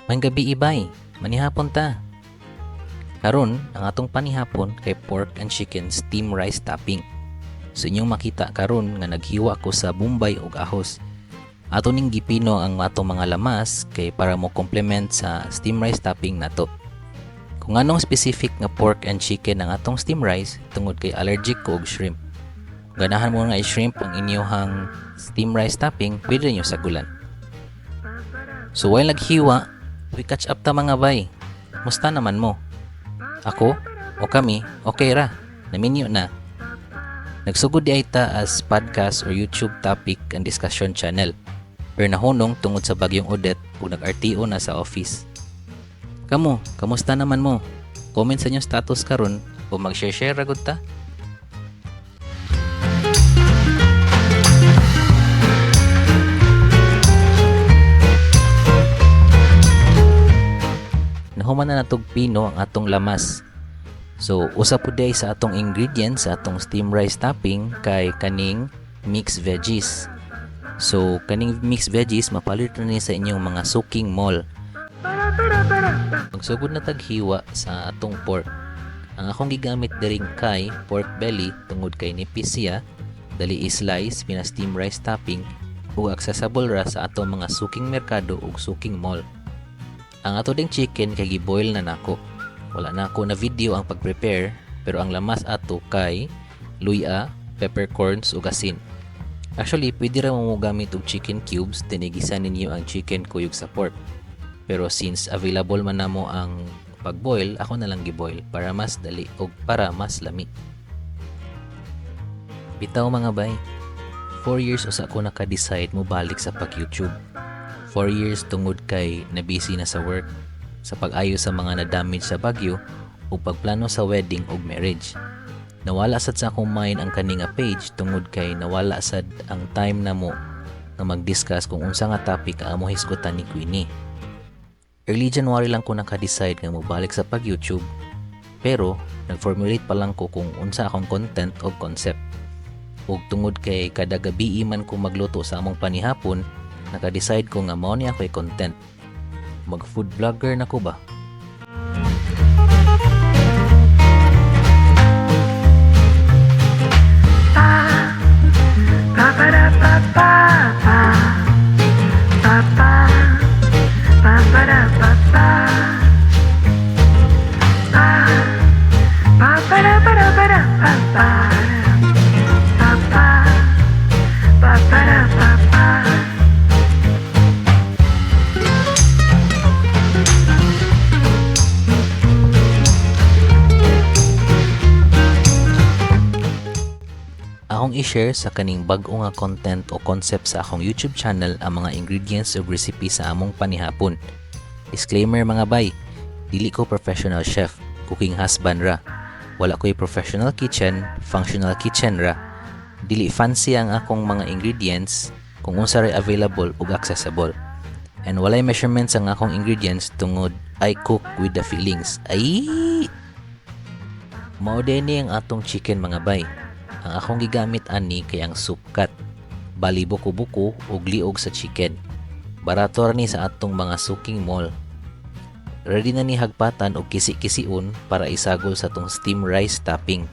May gabi ibay, manihapon ta. Karon ang atong panihapon kay pork and chicken steam rice topping. So inyong makita karon nga naghiwa ko sa bombay ug ahos. Ato ning gipino ang atong mga lamas kay para mo complement sa steam rice topping nato. Kung anong specific nga pork and chicken ang atong steam rice tungod kay allergic ko og shrimp. Ganahan mo nga i-shrimp ang inyong steam rice topping, pwede nyo sagulan. So while naghiwa, we catch up ta mga bay. Musta naman mo? Ako o kami, okay ra. Naminyo na. Nagsugod di ay ta as podcast or YouTube topic and discussion channel. Pero nahunong tungod sa bagyong Odette ug nag-RTO na sa office. Kamo, kamusta naman mo? Comment sa inyong status karon o mag-share ra gud ta. Nahuman na natog pino ang atong lamas. So, usa po day sa atong ingredients sa atong steam rice topping kay kaning mixed veggies. So, kaning mixed veggies mapalit na ni sa inyong mga suking mall. Magsugod na taghiwa sa atong pork. Ang akong gigamit diring kay pork belly tungod kay nipis siya, dali i-slice pina steam rice topping ug accessible ra sa atong mga suking merkado ug suking mall. Ang ato ding chicken kay giboil na nako. Wala na ako na video ang pag-prepare pero ang lamas ato kay luya, peppercorns ug asin. Actually, pwede ra mo gamit og chicken cubes tinigisa ninyo ang chicken kuyog sa pork. Pero since available man namo ang pag-boil, ako na lang gi-boil para mas dali ug para mas lami. Bitaw mga bay, 4 years usa ko naka-decide mo balik sa pag-YouTube. 4 years tungod kay na-busy na sa work, sa pag-ayos sa mga na-damage sa bagyo o pagplano sa wedding o marriage. Nawala sad sa akong mind ang kaninga page tungod kay nawala sad ang time na mo na mag-discuss kung unsa nga topic ang amo hisgutan ni Queenie. Early January lang ko naka-decide nga mobalik sa pag-YouTube, pero nag-formulate pa lang ko kung unsa akong content o concept. Ug tungod kay kada gabi man ko magluto sa among panihapon, naka-decide ko nga mao ni ako'y content. Mag-food vlogger na ko ba? Akong i-share sa kaning bag-o nga content o concept sa akong YouTube channel ang mga ingredients o recipe sa among panihapon. Disclaimer mga bay, dili ko professional chef, cooking husband ra. Wala ko'y professional kitchen, functional kitchen ra. Dili fancy ang akong mga ingredients kung unsa ray available ug accessible. And walay measurements ang akong ingredients tungod I cook with the feelings. Ay! Mao dinhi ang atong chicken mga bay. Ang akong gigamit ani kay ang soup cut, bali buko-buko ug liog sa chicken. Barato ra ni sa atong mga suking mall. Ready na ni hagpatan og kisi-kisiun para isagol sa atong steam rice topping.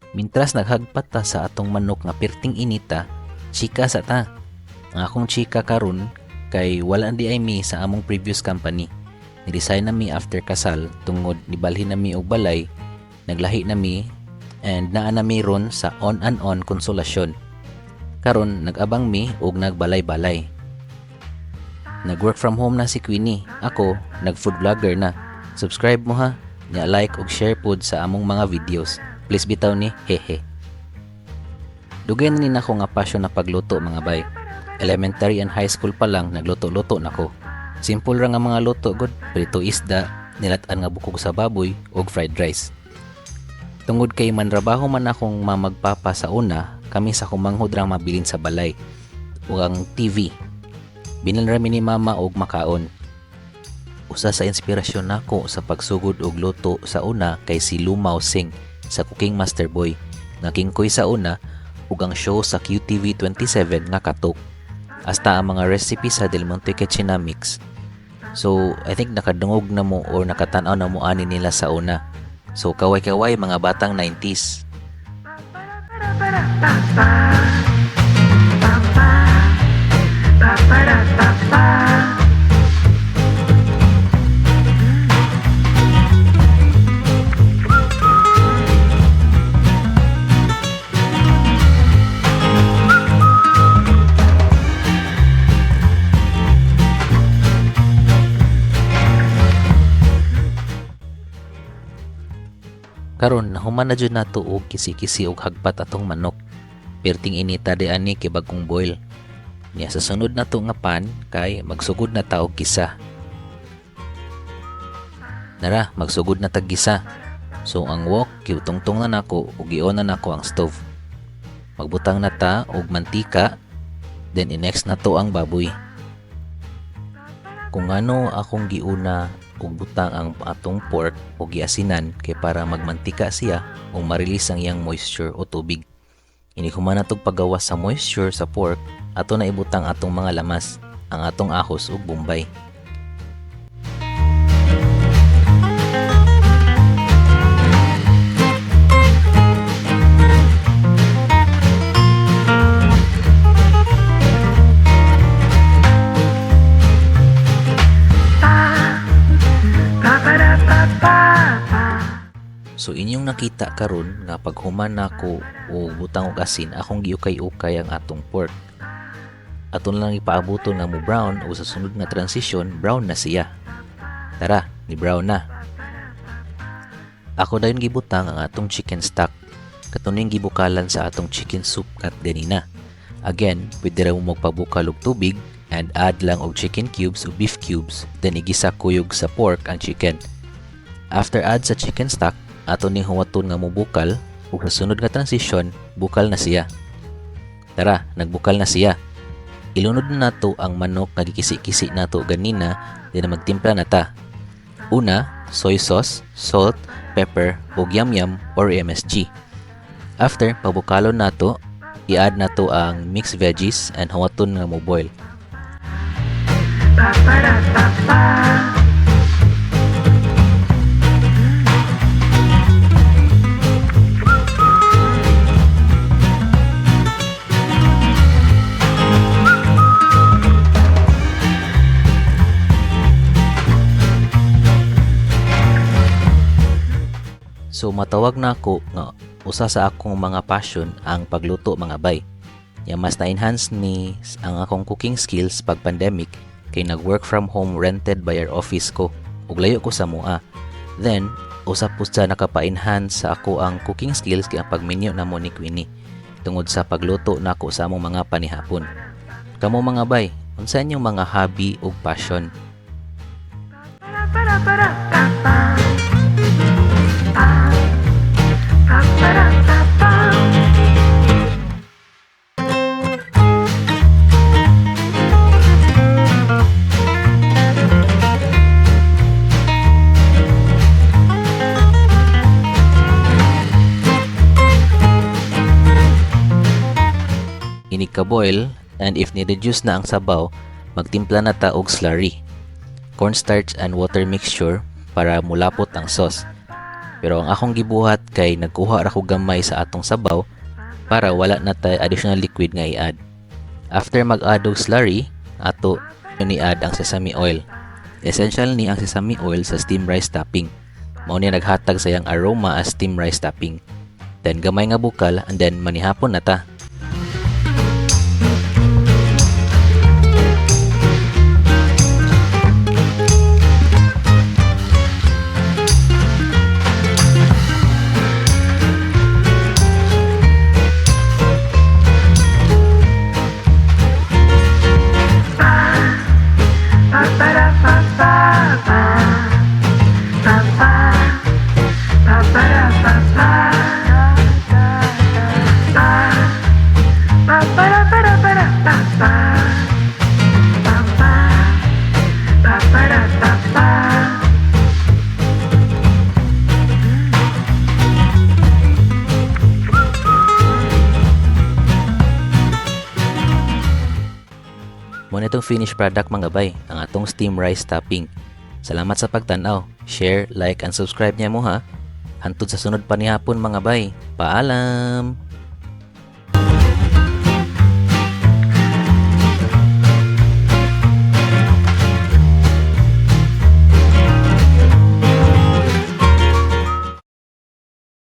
Mintras naghagpat ta sa atong manok nga perting inita, chika sa ta. Ang akong chika karon kay wala di ay mi sa among previous company. Ni-resign na mi after kasal tungod nibalhin na mi og balay, naglahi na mi and naa na mi ron sa on and on konsolasyon. Karon nag-abang mi og nagbalay-balay. Nag-work from home na si Queenie. Ako, nag-food vlogger na. Subscribe mo ha. nya like ug share pod sa among mga videos. Please bitaw ni, hehe. Dugay na ni nako nga passion na pagluto mga bay. Elementary and high school pa lang nagluto-luto nako. Simple ra nga mga luto god, prito isda, nilatan nga bukog sa baboy ug fried rice. Tungod kay manrabaho man akong mamagpapa sa una, kami sa kumanghod ra mabilin sa balay ug ang TV. Binilra mi ni mama og makaon. Usa sa inspirasyon nako sa pagsugod og luto sa una kay si Lumao Singh sa Cooking Master Boy. Nakingkoy sa una ug ang show sa QTV27 nga Katok. Hasta ang mga recipe sa Del Monte Kitchenamics. So, I think nakadungog na mo or nakatanaw na mo ani nila sa una. So, kaway-kaway mga batang 90s. Karon nahuman na jud nato og kisi-kisi og hagpat atong manok. Perting inita di ani kay bagong boil. Niya sa sunod nato nga pan kay magsugod na ta og gisa. Nara, magsugod na tag gisa. So ang wok giutungtong na nako ug gion na nako ang stove. Magbutang na ta og mantika, then i-next nato ang baboy. Kung ano akong giuna ug butang ang atong pork o giasinan kay para magmantika siya o ma-release ang iyang moisture o tubig. Ini human natog paggawas sa moisture sa pork, ato na ibutang atong mga lamas, ang atong ahos ug bombay. So inyong nakita karon nga paghuman nako o butang og asin akong giukay-ukay ang atong pork. Aton lang ipaabuton nga mo brown o sa sunod nga transition brown na siya. Tara, ni brown na. Ako dayon gibutang ang atong chicken stock. Katuning gibukalan sa atong chicken soup kat ganina. Again, pwede ra mo magpabukal og tubig and add lang og chicken cubes o beef cubes, then igisa kuyog sa pork ang chicken. After add sa chicken stock, ato ni huwaton nga mubukal ug sa sunod nga transition bukal na siya. Tara, nagbukal na siya. Ilunod na nato ang manok nga gikisi-kisi nato ganina, then magtimpla na ta. Una, soy sauce, salt, pepper ug yam-yam or MSG. After pabukalon nato, i-add nato ang mixed veggies and huwaton nga mo-boil. So matawag na ako nga usa sa akong mga passion ang pagluto mga bay. Ya mas na-enhance ni ang akong cooking skills pag pandemic kay nag-work from home rented by our office ko ug layo ko sa mua. Then usap pud sa nakapa-enhance sa ako ang cooking skills kay ang pagminyo na mo ni Queenie tungod sa pagluto nako sa among mga panihapon. Kamo mga bay, unsa inyong mga hobby ug passion? Ka-boil, and if ni-reduce na ang sabaw, magtimpla na ta og slurry, cornstarch and water mixture para mulapot ang sauce. Pero ang akong gibuhat kay nagkuha ra ko gamay sa atong sabaw para wala na tay additional liquid nga i-add. After mag-add og slurry, ato ni-add ang sesame oil. Essential ni ang sesame oil sa steamed rice topping. Mao ni naghatag sa iyang aroma as steamed rice topping. Then gamay nga bukal and then manihapon na ta. Muna itong finished product mga bay, ang atong steam rice topping. Salamat sa pagtanaw. Share, like, and subscribe niya mo ha. Hantod sa sunod pa ni hapon mga bay. Paalam!